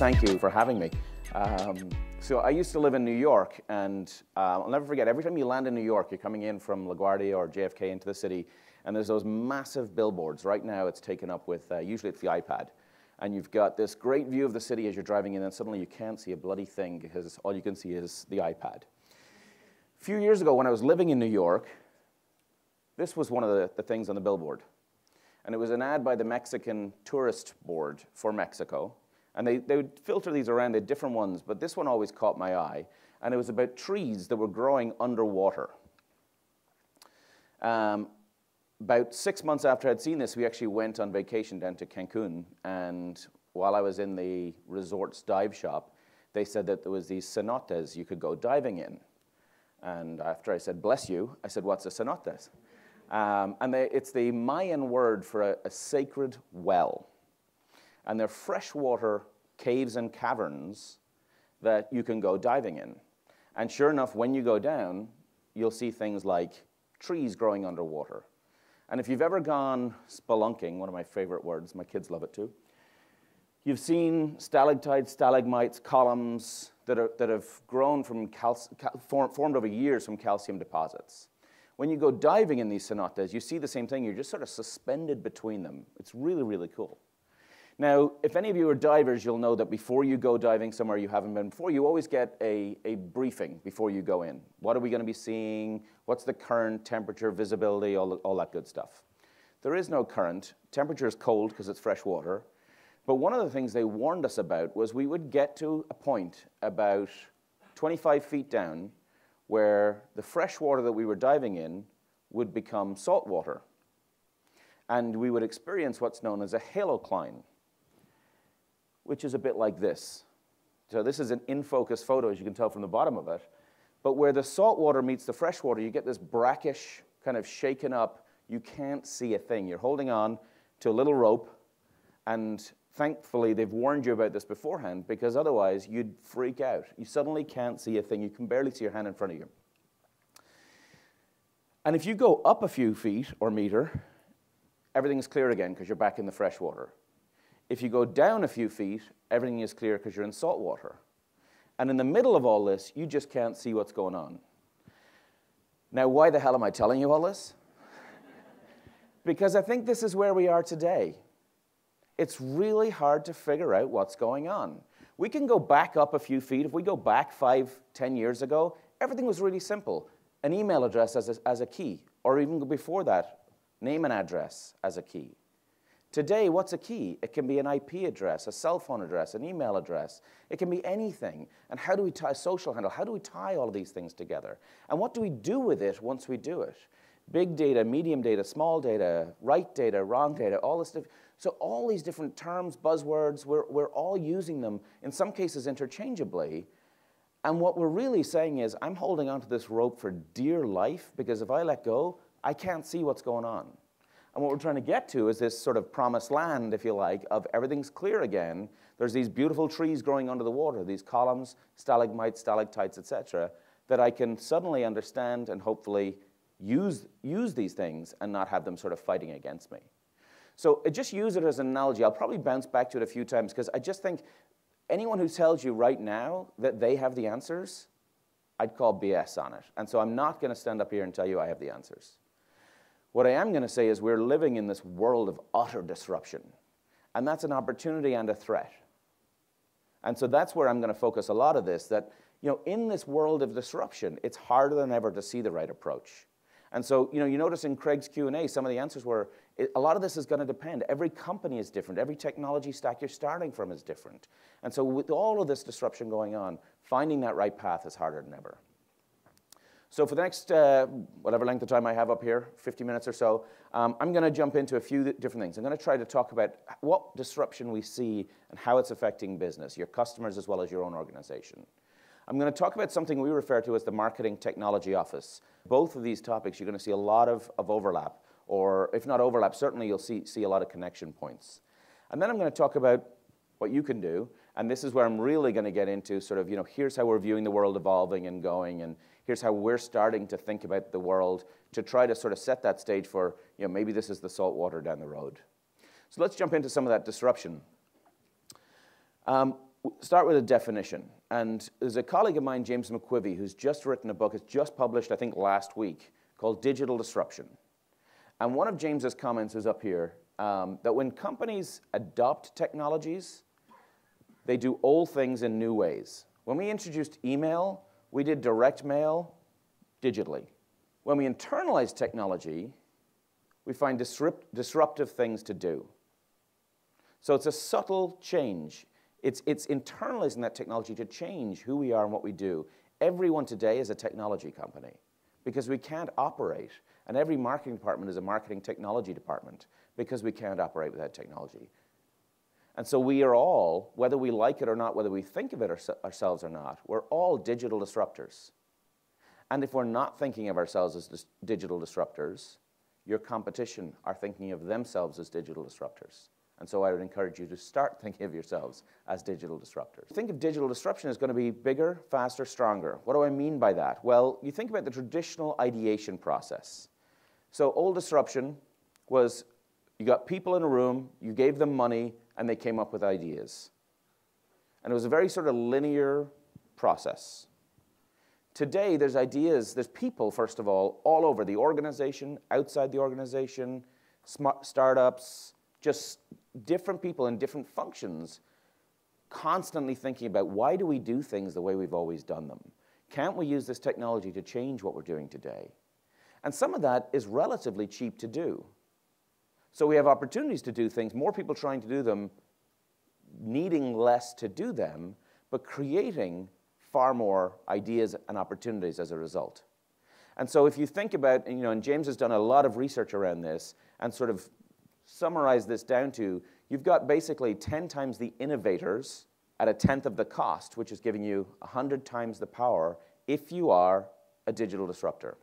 Thank you for having me. So I used to live in New York, and I'll never forget, every time you land in New York, you're coming in from LaGuardia or JFK into the city, and there's those massive billboards. Right now it's taken up with, usually it's the iPad. And you've got this great view of the city as you're driving in, and suddenly you can't see a bloody thing because all you can see is the iPad. A few years ago when I was living in New York, this was one of the things on the billboard. And it was an ad by the Mexican Tourist Board for Mexico. And they would filter these around, they had different ones, but this one always caught my eye. And it was about trees that were growing underwater. About 6 months after I'd seen this, we actually went on vacation down to Cancun. And while I was in the resort's dive shop, they said that there was these cenotes you could go diving in. And after I said, bless you, I said, what's a cenote? It's the Mayan word for a sacred well. And they're freshwater caves and caverns that you can go diving in. And sure enough, when you go down, you'll see things like trees growing underwater. And if you've ever gone spelunking, one of my favorite words, my kids love it too, you've seen stalactites, stalagmites, columns that have grown from formed over years from calcium deposits. When you go diving in these cenotes, you see the same thing. You're just sort of suspended between them. It's really, really cool. Now, if any of you are divers, you'll know that before you go diving somewhere you haven't been before, you always get a briefing before you go in. What are we going to be seeing? What's the current, temperature, visibility, all that good stuff. There is no current. Temperature is cold because it's fresh water. But one of the things they warned us about was we would get to a point about 25 feet down where the fresh water that we were diving in would become salt water. And we would experience what's known as a halocline, which is a bit like this. So this is an in-focus photo, as you can tell from the bottom of it. But where the salt water meets the fresh water, you get this brackish, kind of shaken up, you can't see a thing. You're holding on to a little rope, and thankfully they've warned you about this beforehand, because otherwise you'd freak out. You suddenly can't see a thing. You can barely see your hand in front of you. And if you go up a few feet or meter, everything's clear again because you're back in the fresh water. If you go down a few feet, everything is clear because you're in salt water. And in the middle of all this, you just can't see what's going on. Now, why the hell am I telling you all this? Because I think this is where we are today. It's really hard to figure out what's going on. We can go back up a few feet. If we go back 5, 10 years ago, everything was really simple. An email address as a key, or even before that, name and address as a key. Today, what's a key? It can be an IP address, a cell phone address, an email address. It can be anything. And how do we tie a social handle? How do we tie all of these things together? And what do we do with it once we do it? Big data, medium data, small data, right data, wrong data, all this stuff. So all these different terms, buzzwords, we're all using them, in some cases interchangeably. And what we're really saying is, I'm holding onto this rope for dear life, because if I let go, I can't see what's going on. And what we're trying to get to is this sort of promised land, if you like, of everything's clear again. There's these beautiful trees growing under the water, these columns, stalagmites, stalactites, etc., that I can suddenly understand and hopefully use these things and not have them sort of fighting against me. So just use it as an analogy. I'll probably bounce back to it a few times, because I just think anyone who tells you right now that they have the answers, I'd call BS on it. And so I'm not going to stand up here and tell you I have the answers. What I am going to say is we're living in this world of utter disruption. And that's an opportunity and a threat. And so that's where I'm going to focus a lot of this, that in this world of disruption, it's harder than ever to see the right approach. And so you notice in Craig's Q&A, some of the answers were, a lot of this is going to depend. Every company is different. Every technology stack you're starting from is different. And so with all of this disruption going on, finding that right path is harder than ever. So for the next, whatever length of time I have up here, 50 minutes or so, I'm going to jump into a few different things. I'm going to try to talk about what disruption we see and how it's affecting business, your customers as well as your own organization. I'm going to talk about something we refer to as the Marketing Technology Office. Both of these topics, you're going to see a lot of overlap, or if not overlap, certainly you'll see a lot of connection points. And then I'm going to talk about what you can do, and this is where I'm really going to get into sort of, here's how we're viewing the world evolving and going, and here's how we're starting to think about the world to try to sort of set that stage for, maybe this is the salt water down the road. So let's jump into some of that disruption. start with a definition. And there's a colleague of mine, James McQuivey, who's just written a book, it's just published, I think, last week, called Digital Disruption. And one of James's comments is up here, that when companies adopt technologies, they do old things in new ways. When we introduced email, we did direct mail digitally. When we internalize technology, we find disruptive things to do. So it's a subtle change. It's internalizing that technology to change who we are and what we do. Everyone today is a technology company because we can't operate. And every marketing department is a marketing technology department because we can't operate without technology. And so we are all, whether we like it or not, whether we think of it ourselves or not, we're all digital disruptors. And if we're not thinking of ourselves as digital disruptors, your competition are thinking of themselves as digital disruptors. And so I would encourage you to start thinking of yourselves as digital disruptors. Think of digital disruption as going to be bigger, faster, stronger. What do I mean by that? Well, you think about the traditional ideation process. So old disruption was you got people in a room, you gave them money, and they came up with ideas. And it was a very sort of linear process. Today, there's ideas, there's people, first of all over the organization, outside the organization, startups, just different people in different functions constantly thinking about why do we do things the way we've always done them? Can't we use this technology to change what we're doing today? And some of that is relatively cheap to do. So we have opportunities to do things, more people trying to do them, needing less to do them, but creating far more ideas and opportunities as a result. And so if you think about, and James has done a lot of research around this and sort of summarize this down to, you've got basically 10 times the innovators at a tenth of the cost, which is giving you 100 times the power if you are a digital disruptor.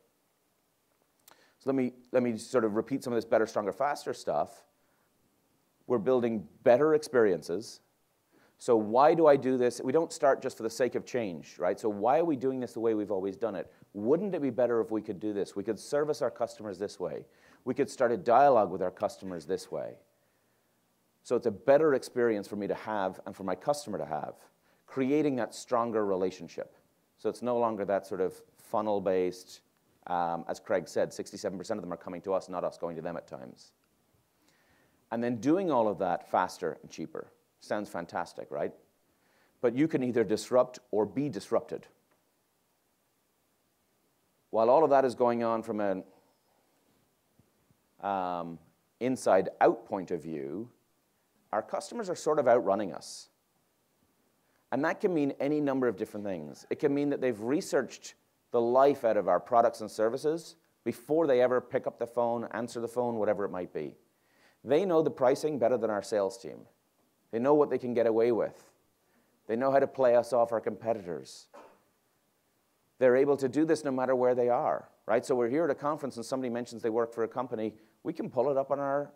So let me sort of repeat some of this better, stronger, faster stuff. We're building better experiences. So why do I do this? We don't start just for the sake of change, right? So why are we doing this the way we've always done it? Wouldn't it be better if we could do this? We could service our customers this way. We could start a dialogue with our customers this way. So it's a better experience for me to have and for my customer to have, creating that stronger relationship. So it's no longer that sort of funnel-based, as Craig said, 67% of them are coming to us, not us going to them at times. And then doing all of that faster and cheaper. Sounds fantastic, right? But you can either disrupt or be disrupted. While all of that is going on from an inside-out point of view, our customers are sort of outrunning us. And that can mean any number of different things. It can mean that they've researched the life out of our products and services before they ever pick up the phone, answer the phone, whatever it might be. They know the pricing better than our sales team. They know what they can get away with. They know how to play us off our competitors. They're able to do this no matter where they are, right? So we're here at a conference and somebody mentions they work for a company, we can pull it up on our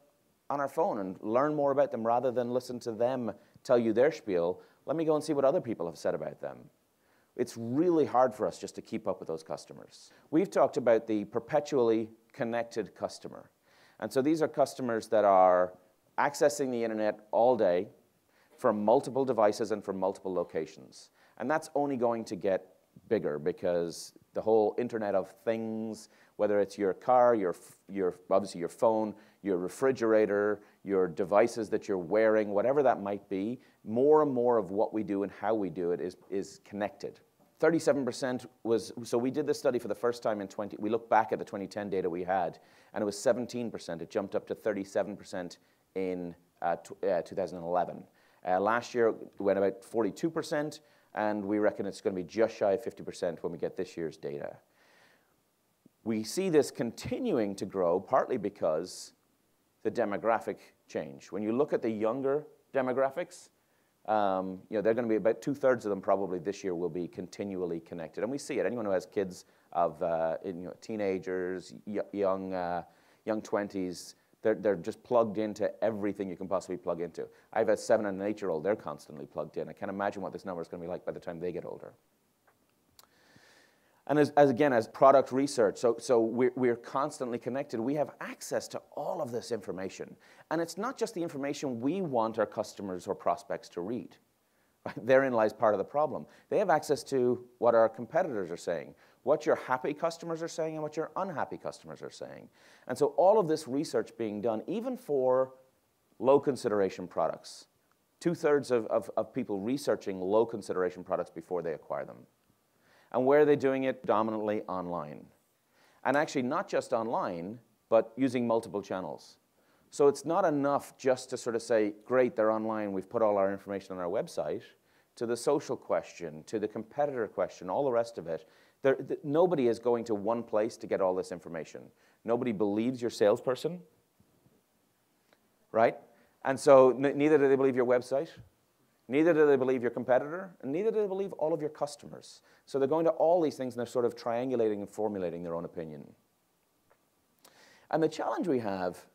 phone and learn more about them rather than listen to them tell you their spiel. Let me go and see what other people have said about them. It's really hard for us just to keep up with those customers. We've talked about the perpetually connected customer. And so these are customers that are accessing the internet all day from multiple devices and from multiple locations. And that's only going to get bigger because the whole Internet of Things, whether it's your car, obviously your phone, your refrigerator, your devices that you're wearing, whatever that might be, more and more of what we do and how we do it is connected. 37% was, so we did this study for the first time we looked back at the 2010 data we had, and it was 17%. It jumped up to 37% in 2011. Last year, it went about 42%, and we reckon it's going to be just shy of 50% when we get this year's data. We see this continuing to grow, partly because the demographic change. When you look at the younger demographics, they're going to be about 2/3 of them probably this year will be continually connected. And we see it. Anyone who has kids of teenagers, young 20s, they're just plugged into everything you can possibly plug into. I have a 7- and 8-year-old. They're constantly plugged in. I can't imagine what this number is going to be like by the time they get older. And as product research, so we're constantly connected. We have access to all of this information. And it's not just the information we want our customers or prospects to read. Right? Therein lies part of the problem. They have access to what our competitors are saying, what your happy customers are saying, and what your unhappy customers are saying. And so all of this research being done, even for low consideration products, 2/3 of people researching low consideration products before they acquire them. And where are they doing it? Dominantly online. And actually not just online, but using multiple channels. So it's not enough just to sort of say, great, they're online, we've put all our information on our website, to the social question, to the competitor question, all the rest of it. Nobody is going to one place to get all this information. Nobody believes your salesperson, right? And so neither do they believe your website, neither do they believe your competitor, and neither do they believe all of your customers. So they're going to all these things and they're sort of triangulating and formulating their own opinion. And the challenge we have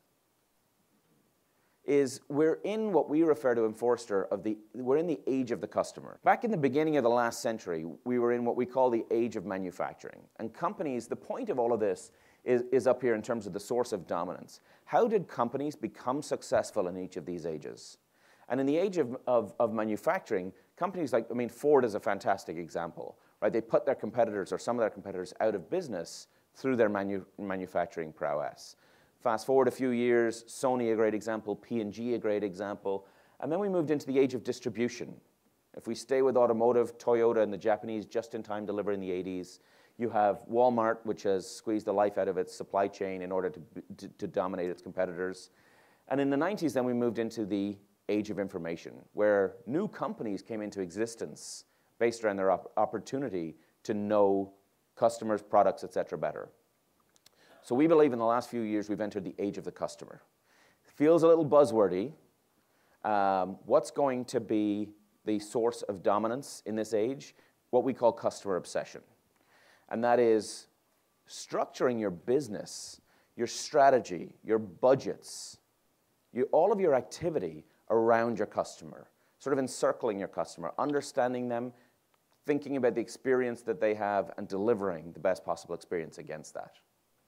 is we're in what we refer to in Forrester we're in the age of the customer. Back in the beginning of the last century, we were in what we call the age of manufacturing. And companies, the point of all of this is up here in terms of the source of dominance. How did companies become successful in each of these ages? And in the age of manufacturing, companies like, Ford is a fantastic example, right? They put their competitors or some of their competitors out of business through their manufacturing prowess. Fast forward a few years, Sony a great example, P&G a great example, and then we moved into the age of distribution. If we stay with automotive, Toyota and the Japanese just-in-time delivery in the 80s. You have Walmart, which has squeezed the life out of its supply chain in order to dominate its competitors. And in the 90s, then we moved into the age of information, where new companies came into existence based around their opportunity to know customers, products, et cetera, better. So we believe in the last few years we've entered the age of the customer. Feels a little buzzwordy. What's going to be the source of dominance in this age? What we call customer obsession. And that is structuring your business, your strategy, your budgets, all of your activity around your customer, sort of encircling your customer, understanding them, thinking about the experience that they have, and delivering the best possible experience against that.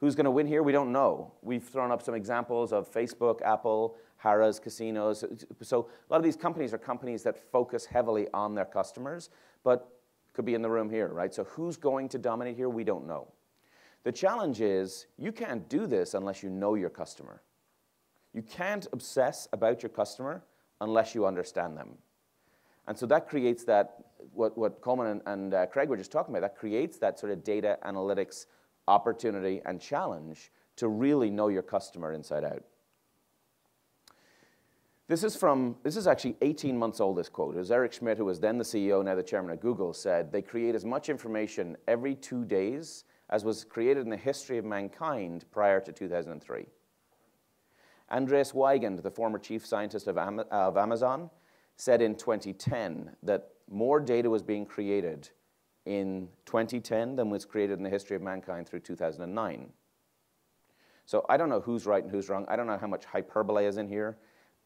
Who's going to win here? We don't know. We've thrown up some examples of Facebook, Apple, Harrah's, casinos. So a lot of these companies are companies that focus heavily on their customers, but could be in the room here, right? So who's going to dominate here? We don't know. The challenge is you can't do this unless you know your customer. You can't obsess about your customer unless you understand them. And so that creates that, what Coleman and Craig were just talking about, that creates that sort of data analytics opportunity and challenge to really know your customer inside out. This is actually 18 months old, this quote. It was Eric Schmidt, who was then the CEO, now the chairman of Google, said, they create as much information every 2 days as was created in the history of mankind prior to 2003. Andreas Weigand, the former chief scientist of Amazon, said in 2010 that more data was being created in 2010 than was created in the history of mankind through 2009. So I don't know who's right and who's wrong. I don't know how much hyperbole is in here.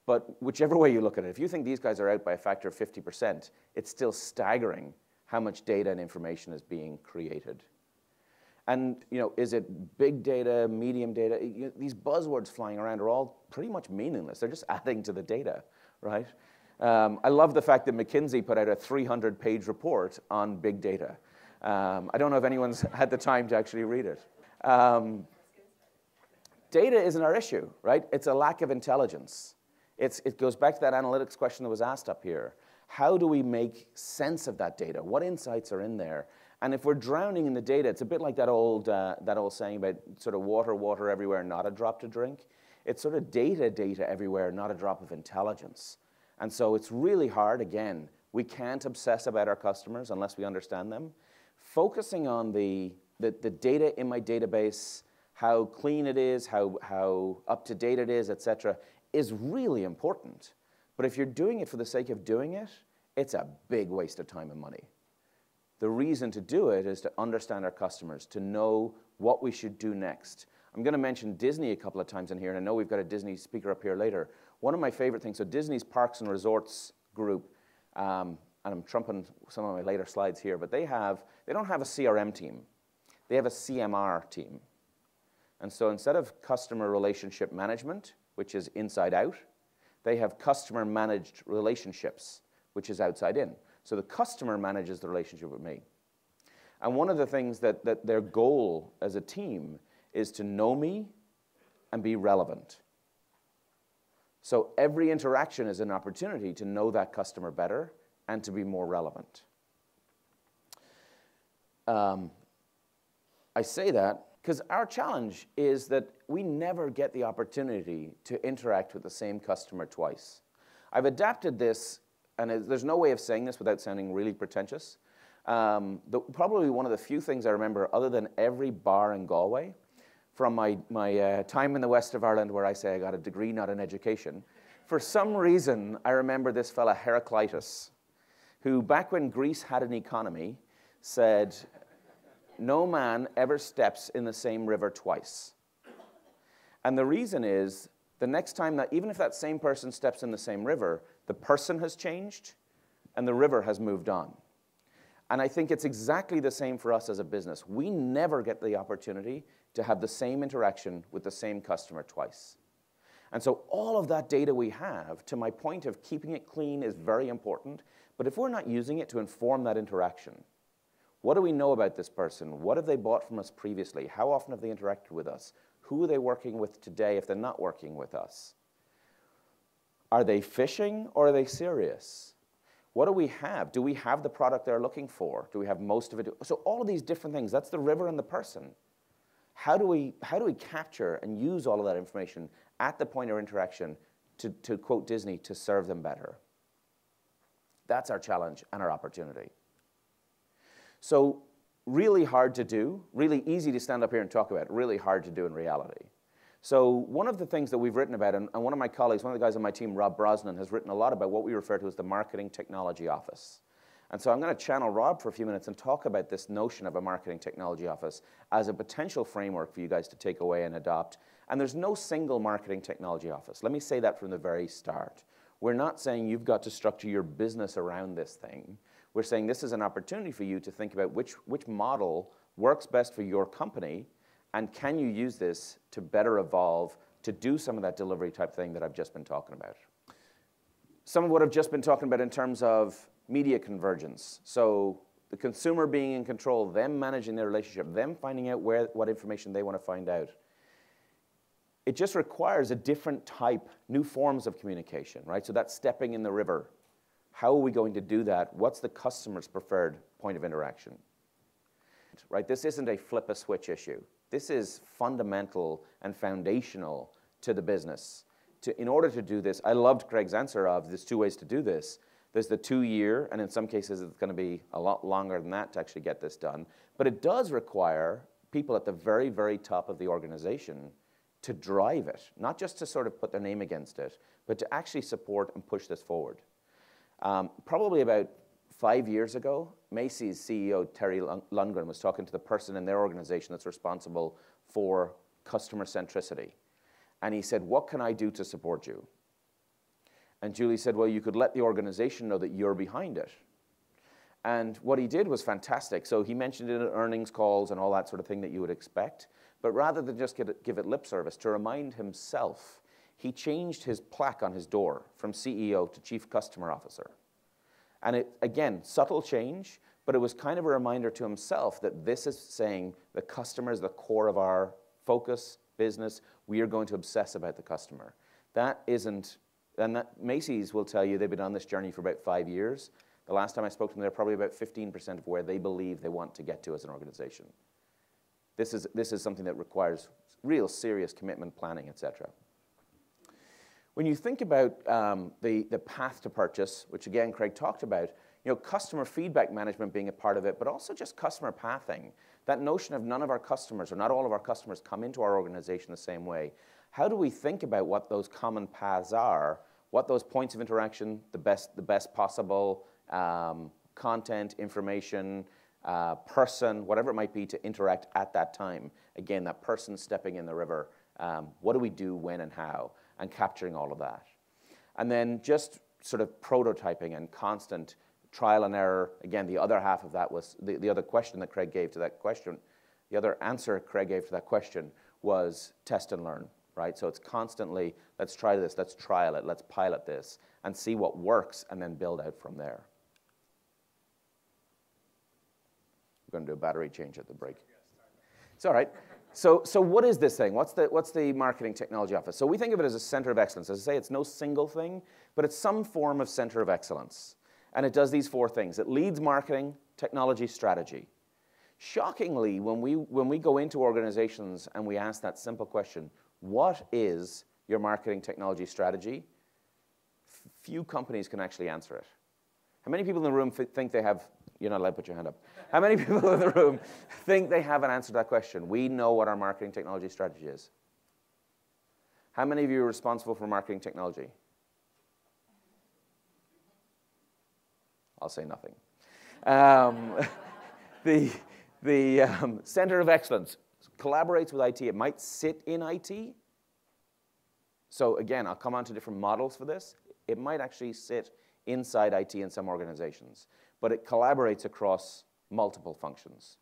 But whichever way you look at it, if you think these guys are out by a factor of 50%, it's still staggering how much data and information is being created. And is it big data, medium data? These buzzwords flying around are all pretty much meaningless. They're just adding to the data, right? I love the fact that McKinsey put out a 300-page report on big data. I don't know if anyone's had the time to actually read it. Data isn't our issue, right? It's a lack of intelligence. It goes back to that analytics question that was asked up here. How do we make sense of that data? What insights are in there? And if we're drowning in the data, it's a bit like that old saying about sort of water everywhere, not a drop to drink. It's sort of data everywhere, not a drop of intelligence. And so it's really hard. Again, we can't obsess about our customers unless we understand them. Focusing on the data in my database, how clean it is, how up to date it is, et cetera, is really important. But if you're doing it for the sake of doing it, it's a big waste of time and money. The reason to do it is to understand our customers, to know what we should do next. I'm going to mention Disney a couple of times in here, and I know we've got a Disney speaker up here later. One of my favorite things, so Disney's Parks and Resorts group, and I'm trumping some of my later slides here, but they don't have a CRM team. They have a CMR team. And so instead of customer relationship management, which is inside out, they have customer managed relationships, which is outside in. So the customer manages the relationship with me. And one of the things that their goal as a team is to know me and be relevant. So every interaction is an opportunity to know that customer better and to be more relevant. I say that because our challenge is that we never get the opportunity to interact with the same customer twice. I've adapted this, and there's no way of saying this without sounding really pretentious. Probably one of the few things I remember, other than every bar in Galway, from my time in the west of Ireland, where I say I got a degree, not an education. For some reason, I remember this fella, Heraclitus, who back when Greece had an economy, said, "No man ever steps in the same river twice." And the reason is, the next time that, even if that same person steps in the same river, the person has changed and the river has moved on. And I think it's exactly the same for us as a business. We never get the opportunity to have the same interaction with the same customer twice. And so all of that data we have, to my point of keeping it clean, is very important. But if we're not using it to inform that interaction, what do we know about this person? What have they bought from us previously? How often have they interacted with us? Who are they working with today if they're not working with us? Are they fishing or are they serious? What do we have? Do we have the product they're looking for? Do we have most of it? So all of these different things, that's the river and the person. How do we capture and use all of that information at the point of interaction to quote Disney, to serve them better? That's our challenge and our opportunity. So really hard to do, really easy to stand up here and talk about, really hard to do in reality. So one of the things that we've written about, and one of my colleagues, one of the guys on my team, Rob Brosnan, has written a lot about what we refer to as the Marketing Technology Office. And so I'm going to channel Rob for a few minutes and talk about this notion of a Marketing Technology Office as a potential framework for you guys to take away and adopt. And there's no single Marketing Technology Office. Let me say that from the very start. We're not saying you've got to structure your business around this thing. We're saying this is an opportunity for you to think about which model works best for your company, and can you use this to better evolve, to do some of that delivery type thing that I've just been talking about. Some of what I've just been talking about in terms of media convergence. So the consumer being in control, them managing their relationship, them finding out what information they want to find out. It just requires a different type, new forms of communication, right? So that's stepping in the river. How are we going to do that? What's the customer's preferred point of interaction? Right? This isn't a flip a switch issue. This is fundamental and foundational to the business. In order to do this, I loved Craig's answer of there's two ways to do this. There's the 2-year, and in some cases it's going to be a lot longer than that to actually get this done. But it does require people at the very, very top of the organization to drive it, not just to sort of put their name against it, but to actually support and push this forward. Probably about 5 years ago, Macy's CEO Terry Lundgren was talking to the person in their organization that's responsible for customer centricity. And he said, "What can I do to support you?" And Julie said, "Well, you could let the organization know that you're behind it." And what he did was fantastic. So he mentioned it in earnings calls and all that sort of thing that you would expect. But rather than just give it lip service, to remind himself, he changed his plaque on his door from CEO to Chief Customer Officer. And it, again, subtle change, but it was kind of a reminder to himself that this is saying the customer is the core of our focus, business. We are going to obsess about the customer. That isn't, and that Macy's will tell you they've been on this journey for about 5 years. The last time I spoke to them, they're probably about 15% of where they believe they want to get to as an organization. This is something that requires real serious commitment, planning, et cetera. When you think about the path to purchase, which again Craig talked about, customer feedback management being a part of it, but also just customer pathing, that notion of none of our customers or not all of our customers come into our organization the same way. How do we think about what those common paths are, what those points of interaction, the best possible content, information, person, whatever it might be to interact at that time. Again, that person stepping in the river. What do we do, when, and how? And capturing all of that. And then just sort of prototyping and constant trial and error. Again, the other half of that was the other question that Craig gave to that question. The other answer Craig gave to that question was test and learn. right? So it's constantly, let's try this, let's trial it, let's pilot this, and see what works, and then build out from there. We're going to do a battery change at the break. It's all right. So what is this thing? What's the Marketing Technology Office? So we think of it as a center of excellence. As I say, it's no single thing, but it's some form of center of excellence. And it does these 4 things. It leads marketing, technology, strategy. Shockingly, when we go into organizations and we ask that simple question, what is your marketing technology strategy? Few companies can actually answer it. How many people in the room think they have, you're not allowed to put your hand up. How many people in the room think they have an answer to that question? We know what our marketing technology strategy is. How many of you are responsible for marketing technology? I'll say nothing. The Center of Excellence collaborates with IT. It might sit in IT. So again, I'll come on to different models for this. It might actually sit inside IT in some organizations, but it collaborates across multiple functions.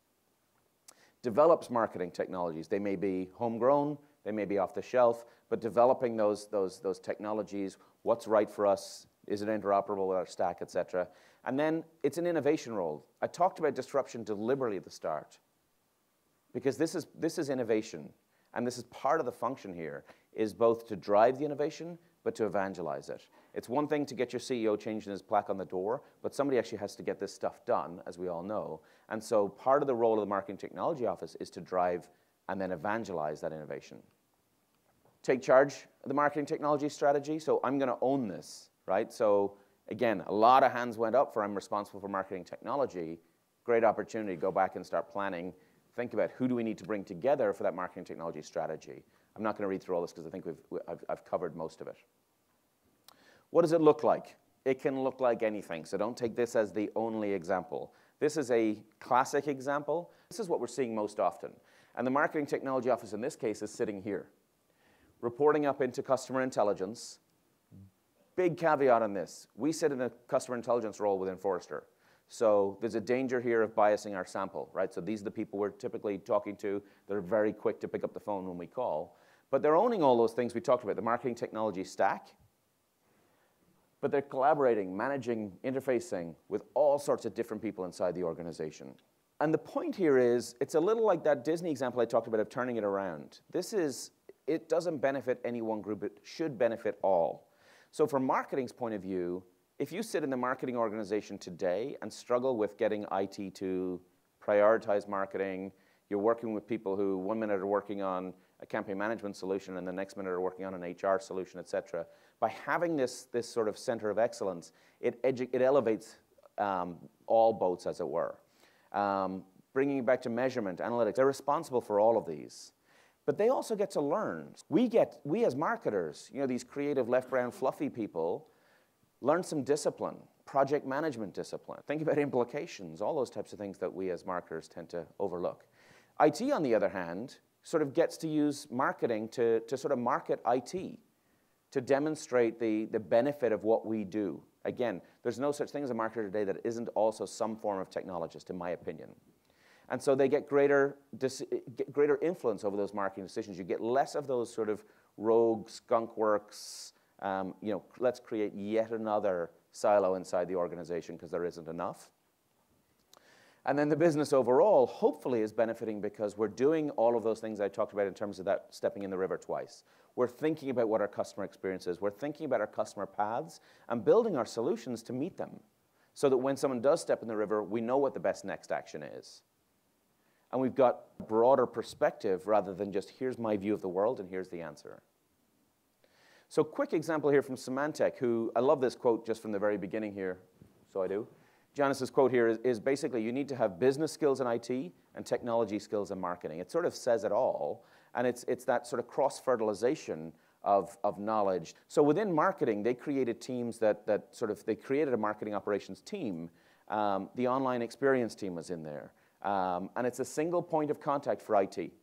Develops marketing technologies. They may be homegrown, they may be off the shelf, but developing those technologies, what's right for us, is it interoperable with our stack, et cetera. And then it's an innovation role. I talked about disruption deliberately at the start, because this is innovation, and this is part of the function here, is both to drive the innovation, but to evangelize it. It's one thing to get your CEO changing his plaque on the door, but somebody actually has to get this stuff done, as we all know. And so part of the role of the Marketing Technology Office is to drive and then evangelize that innovation. Take charge of the marketing technology strategy. So I'm going to own this, right? So again, a lot of hands went up for I'm responsible for marketing technology. Great opportunity to go back and start planning. Think about who do we need to bring together for that marketing technology strategy. I'm not going to read through all this because I think I've covered most of it. What does it look like? It can look like anything, so don't take this as the only example. This is a classic example. This is what we're seeing most often. And the Marketing Technology Office in this case is sitting here, reporting up into customer intelligence. Big caveat on this. We sit in a customer intelligence role within Forrester. So there's a danger here of biasing our sample, right? So these are the people we're typically talking to. They're very quick to pick up the phone when we call. But they're owning all those things we talked about, the marketing technology stack. But they're collaborating, managing, interfacing with all sorts of different people inside the organization. And the point here is, it's a little like that Disney example I talked about of turning it around. It doesn't benefit any one group. It should benefit all. So from marketing's point of view, if you sit in the marketing organization today and struggle with getting IT to prioritize marketing, you're working with people who 1 minute are working on a campaign management solution and the next minute are working on an HR solution, et cetera. By having this sort of center of excellence, it elevates all boats, as it were. Bringing it back to measurement, analytics, they're responsible for all of these. But they also get to learn. We as marketers, these creative left brain fluffy people, learn some discipline, project management discipline. Think about implications, all those types of things that we as marketers tend to overlook. IT, on the other hand, sort of gets to use marketing to sort of market IT, to demonstrate the benefit of what we do. Again, there's no such thing as a marketer today that isn't also some form of technologist, in my opinion. And so they get greater influence over those marketing decisions. You get less of those sort of rogue skunk works, let's create yet another silo inside the organization because there isn't enough. And then the business overall, hopefully, is benefiting because we're doing all of those things I talked about in terms of that stepping in the river twice. We're thinking about what our customer experience is. We're thinking about our customer paths and building our solutions to meet them so that when someone does step in the river, we know what the best next action is. And we've got a broader perspective rather than just here's my view of the world and here's the answer. So quick example here from Symantec, who, I love this quote just from the very beginning here, so I do. Janice's quote here is basically, you need to have business skills in IT and technology skills in marketing. It sort of says it all, and it's that sort of cross-fertilization of knowledge. So within marketing, they created teams they created a marketing operations team. The online experience team was in there. And it's a single point of contact for IT.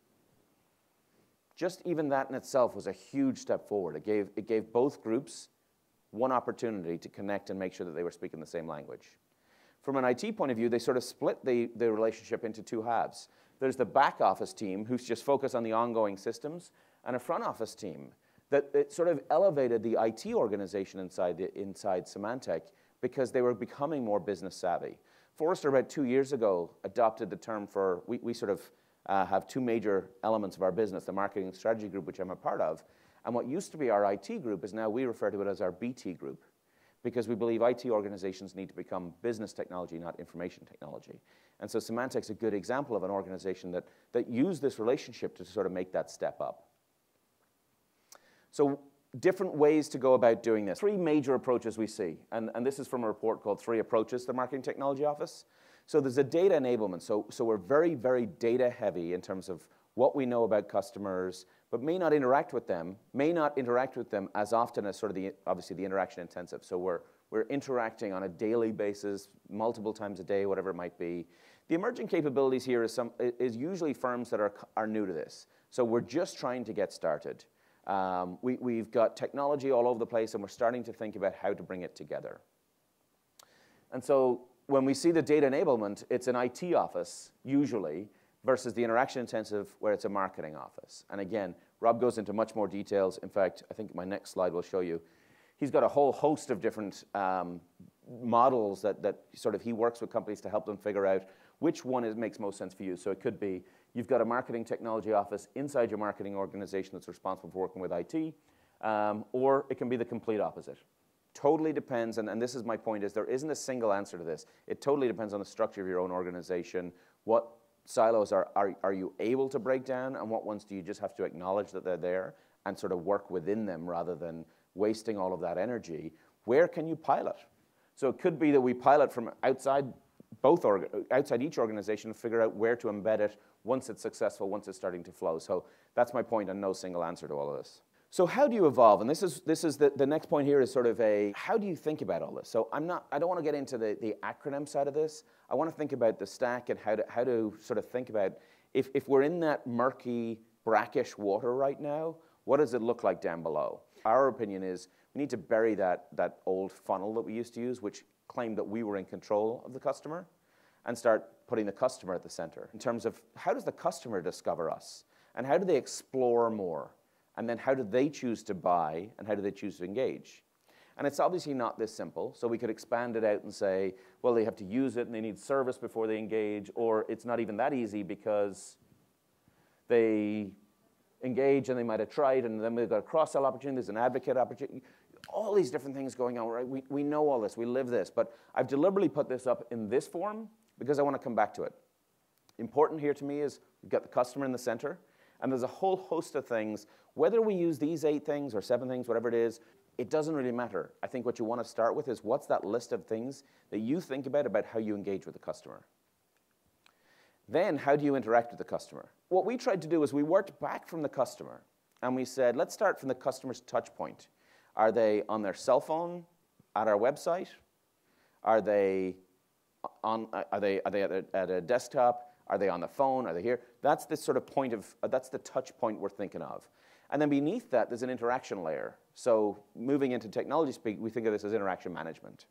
Just even that in itself was a huge step forward. It gave both groups one opportunity to connect and make sure that they were speaking the same language. From an IT point of view, they sort of split the relationship into two halves. There's the back office team who's just focused on the ongoing systems, and a front office team that it sort of elevated the IT organization inside Symantec because they were becoming more business savvy. Forrester, about 2 years ago, adopted the term for, we sort of have two major elements of our business, the marketing strategy group, which I'm a part of, and what used to be our IT group is now we refer to it as our BT group, because we believe IT organizations need to become business technology, not information technology. And so Symantec's a good example of an organization that used this relationship to sort of make that step up. So different ways to go about doing this. Three major approaches we see, and this is from a report called 3 Approaches to the Marketing Technology Office. So there's a data enablement. So we're very, very data heavy in terms of what we know about customers, but may not interact with them as often as sort of obviously the interaction intensive. So we're interacting on a daily basis, multiple times a day, whatever it might be. The emerging capabilities here is usually firms that are new to this. So we're just trying to get started. We've got technology all over the place, and we're starting to think about how to bring it together. And so when we see the data enablement, it's an IT office, usually, versus the interaction intensive, where it's a marketing office. And again, Rob goes into much more details. In fact, I think my next slide will show you. He's got a whole host of different models that sort of he works with companies to help them figure out which one makes most sense for you. So it could be you've got a marketing technology office inside your marketing organization that's responsible for working with IT, or it can be the complete opposite. Totally depends, and this is my point, is there isn't a single answer to this. It totally depends on the structure of your own organization. What silos are you able to break down, and what ones do you just have to acknowledge that they're there and sort of work within them rather than wasting all of that energy? Where can you pilot? So it could be that we pilot from outside each organization and figure out where to embed it once it's successful, once it's starting to flow. So that's my point, and no single answer to all of this. So how do you evolve? And this is the next point here is sort of how do you think about all this? So I don't want to get into the acronym side of this. I want to think about the stack and how to sort of think about if we're in that murky, brackish water right now, what does it look like down below? Our opinion is we need to bury that old funnel that we used to use, which claimed that we were in control of the customer, and start putting the customer at the center in terms of how does the customer discover us, and how do they explore more? And then how do they choose to buy, and how do they choose to engage? And it's obviously not this simple, so we could expand it out and say, well, they have to use it and they need service before they engage, or it's not even that easy because they engage and they might have tried, and then we've got a cross-sell opportunity, there's an advocate opportunity, all these different things going on, right? We know all this, we live this, but I've deliberately put this up in this form because I want to come back to it. Important here to me is we've got the customer in the center, and there's a whole host of things. Whether we use these 8 things or 7 things, whatever it is, it doesn't really matter. I think what you want to start with is what's that list of things that you think about how you engage with the customer. Then, how do you interact with the customer? What we tried to do is we worked back from the customer, and we said, let's start from the customer's touch point. Are they on their cell phone at our website? Are they at a desktop? Are they on the phone? Are they here? That's the sort of point that's the touch point we're thinking of. And then beneath that, there's an interaction layer. So moving into technology speak, we think of this as interaction management.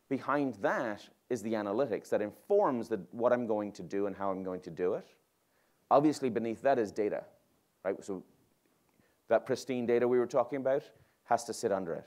Behind that is the analytics that informs what I'm going to do and how I'm going to do it. Obviously, beneath that is data, right? So that pristine data we were talking about has to sit under it.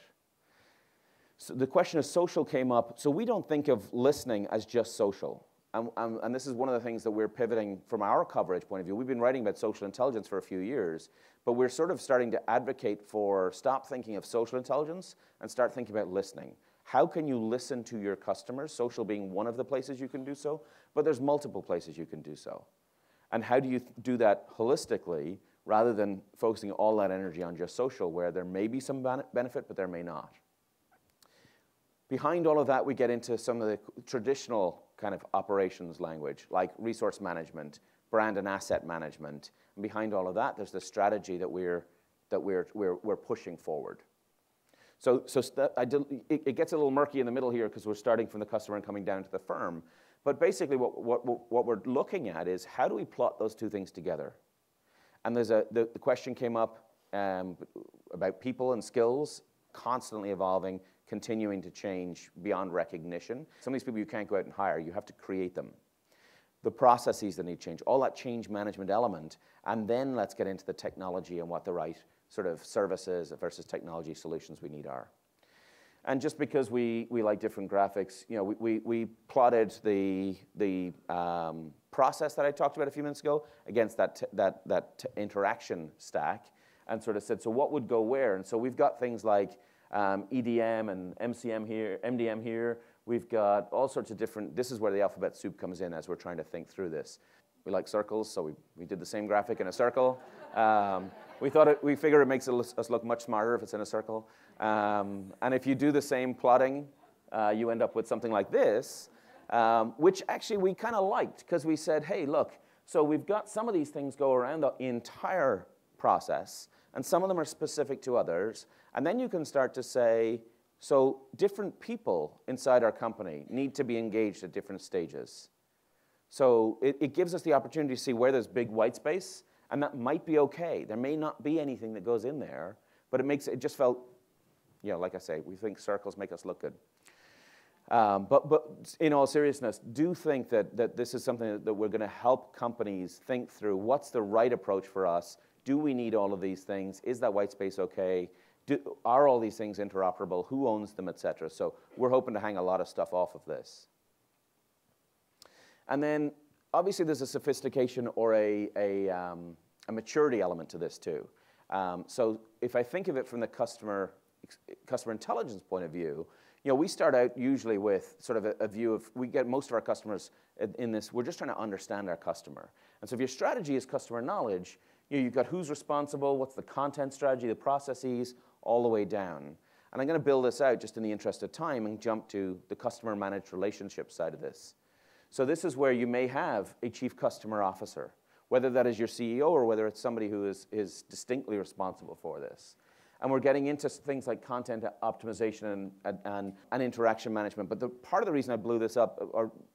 So the question of social came up. So we don't think of listening as just social. And this is one of the things that we're pivoting from our coverage point of view. We've been writing about social intelligence for a few years, but we're sort of starting to advocate for stop thinking of social intelligence and start thinking about listening. How can you listen to your customers, social being one of the places you can do so, but there's multiple places you can do so. And how do you do that holistically rather than focusing all that energy on just social, where there may be some benefit, but there may not? Behind all of that, we get into some of the traditional kind of operations language, like resource management, brand and asset management. And behind all of that, there's the strategy that we're pushing forward. So it gets a little murky in the middle here because we're starting from the customer and coming down to the firm. But basically, what we're looking at is how do we plot those two things together? And the question came up about people and skills constantly evolving, continuing to change beyond recognition. Some of these people you can't go out and hire. You have to create them. the processes that need change, all that change management element, and then let's get into the technology and what the right sort of services versus technology solutions we need are. And just because we like different graphics, you know, we plotted the process that I talked about a few minutes ago against that interaction stack, and sort of said, so what would go where? And so we've got things like EDM and MCM here, MDM here. We've got all sorts of different, this is where the alphabet soup comes in as we're trying to think through this. We like circles, so we did the same graphic in a circle. We figure it makes us look much smarter if it's in a circle. And if you do the same plotting, you end up with something like this, which actually we kind of liked, because we said, hey, look, so we've got some of these things go around the entire process, and some of them are specific to others. And then you can start to say, so different people inside our company need to be engaged at different stages. So it gives us the opportunity to see where there's big white space, and that might be okay. There may not be anything that goes in there, but it just felt, you know, like I say, we think circles make us look good. But in all seriousness, do think that this is something that we're going to help companies think through. What's the right approach for us? Do we need all of these things? Is that white space okay? Are all these things interoperable? Who owns them, et cetera? So we're hoping to hang a lot of stuff off of this. And then, obviously, there's a sophistication or a maturity element to this, too. So if I think of it from the customer intelligence point of view, you know, we start out usually with sort of a view of, we get most of our customers in this, we're just trying to understand our customer. And so if your strategy is customer knowledge, you know, you've got who's responsible, what's the content strategy, the processes, all the way down. And I'm going to build this out just in the interest of time and jump to the customer managed relationship side of this. So this is where you may have a chief customer officer, whether that is your CEO or whether it's somebody who is distinctly responsible for this. And we're getting into things like content optimization and interaction management. But part of the reason I blew this up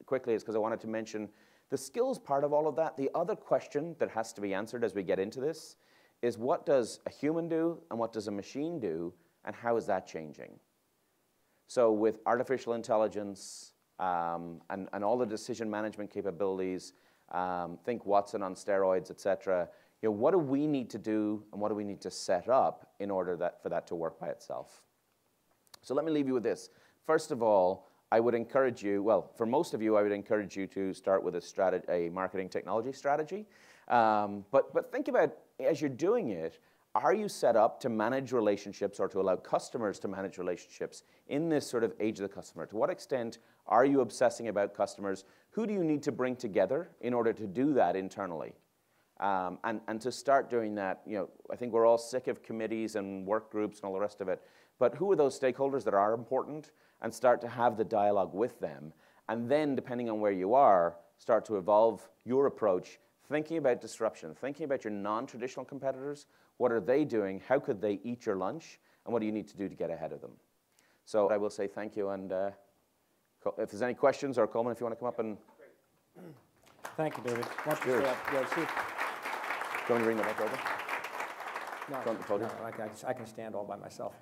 quickly is because I wanted to mention the skills part of all of that. The other question that has to be answered as we get into this is, what does a human do and what does a machine do, and how is that changing? So with artificial intelligence and all the decision management capabilities, think Watson on steroids, et cetera, you know, what do we need to do and what do we need to set up in order for that to work by itself? So let me leave you with this. First of all, I would encourage you, well, for most of you, I would encourage you to start with a marketing technology strategy. But think about, as you're doing it, are you set up to manage relationships or to allow customers to manage relationships in this sort of age of the customer? To what extent are you obsessing about customers? Who do you need to bring together in order to do that internally? And to start doing that, you know, I think we're all sick of committees and work groups and all the rest of it. But who are those stakeholders that are important? And start to have the dialogue with them. And then, depending on where you are, start to evolve your approach, thinking about disruption, thinking about your non-traditional competitors. What are they doing? How could they eat your lunch? And what do you need to do to get ahead of them? So I will say thank you. And if there's any questions, or Coleman, if you want to come up and... Thank you, David. Sure. Yeah, see. Do you want to ring the mic over? No, I can stand all by myself.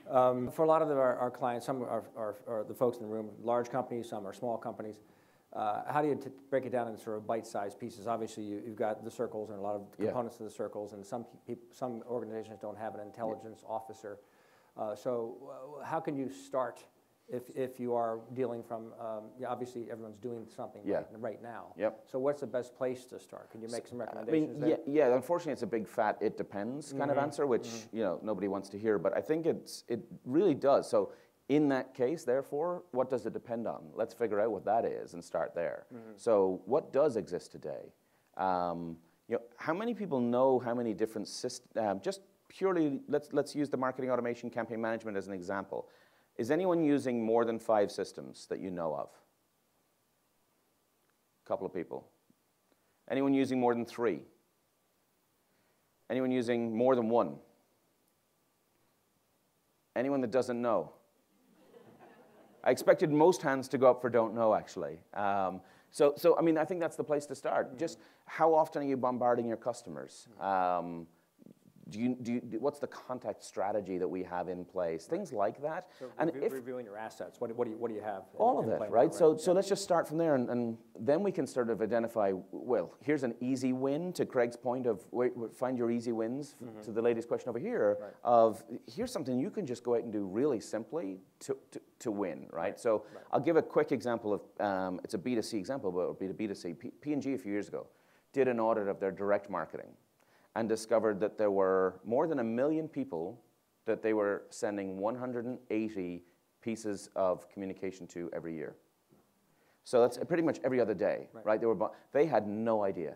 For a lot of our clients, some are the folks in the room, large companies, some are small companies. How do you break it down into sort of bite-sized pieces? Obviously, you've got the circles and a lot of components of the circles, and some organizations don't have an intelligence officer. So how can you start if you are dealing from, obviously everyone's doing something right now. Yep. So what's the best place to start? Can you make some recommendations there? Yeah, unfortunately it's a big fat "it depends" kind of answer, which you know, nobody wants to hear, but I think it really does. So in that case, therefore, what does it depend on? Let's figure out what that is and start there. So what does exist today? You know, how many people know how many different systems, just purely, let's use the marketing automation campaign management as an example. Is anyone using more than 5 systems that you know of? A couple of people. Anyone using more than 3? Anyone using more than 1? Anyone that doesn't know? I expected most hands to go up for don't know, actually. So I mean, I think that's the place to start. Just how often are you bombarding your customers? what's the contact strategy that we have in place? Things like that. So reviewing your assets, what do you have? All of it, right? So let's just start from there, and then we can sort of identify, well, here's an easy win, to Craig's point of find your easy wins, to the lady's question over here, of here's something you can just go out and do really simply to win, right? So I'll give a quick example of, it's a B2C example, but it'll be to B2C. P&G a few years ago did an audit of their direct marketing and discovered that there were more than 1 million people that they were sending 180 pieces of communication to every year. So that's pretty much every other day, right? They had no idea.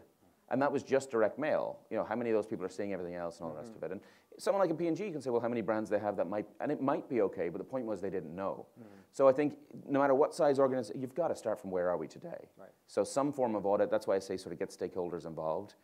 And that was just direct mail. You know, how many of those people are seeing everything else and all the rest of it? And someone like a P&G can say, well, how many brands they have that might, and it might be okay, but the point was they didn't know. So I think no matter what size organization, you've got to start from where are we today. So some form of audit, that's why I say sort of get stakeholders involved.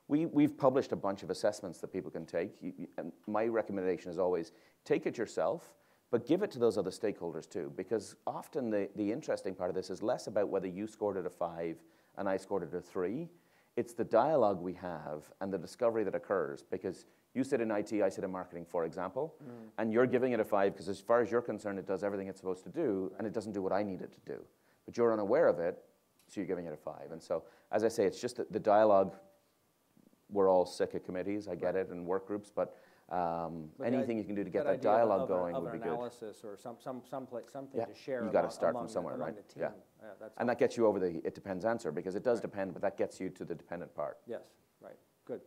We've published a bunch of assessments that people can take. And my recommendation is always take it yourself, but give it to those other stakeholders too, because often the interesting part of this is less about whether you scored it a 5 and I scored it a 3. It's the dialogue we have and the discovery that occurs, because you sit in IT, I sit in marketing, for example, and you're giving it a 5 because as far as you're concerned, it does everything it's supposed to do, and it doesn't do what I need it to do. But you're unaware of it, so you're giving it a 5. And so, as I say, it's just the dialogue. We're all sick of committees, I get it, and work groups, but anything you can do to get that dialogue going would be good. Analysis or something to share. You got to start from somewhere, right? Yeah. And that gets you over the it depends answer, because it does depend, but that gets you to the dependent part. Yes, right. Good.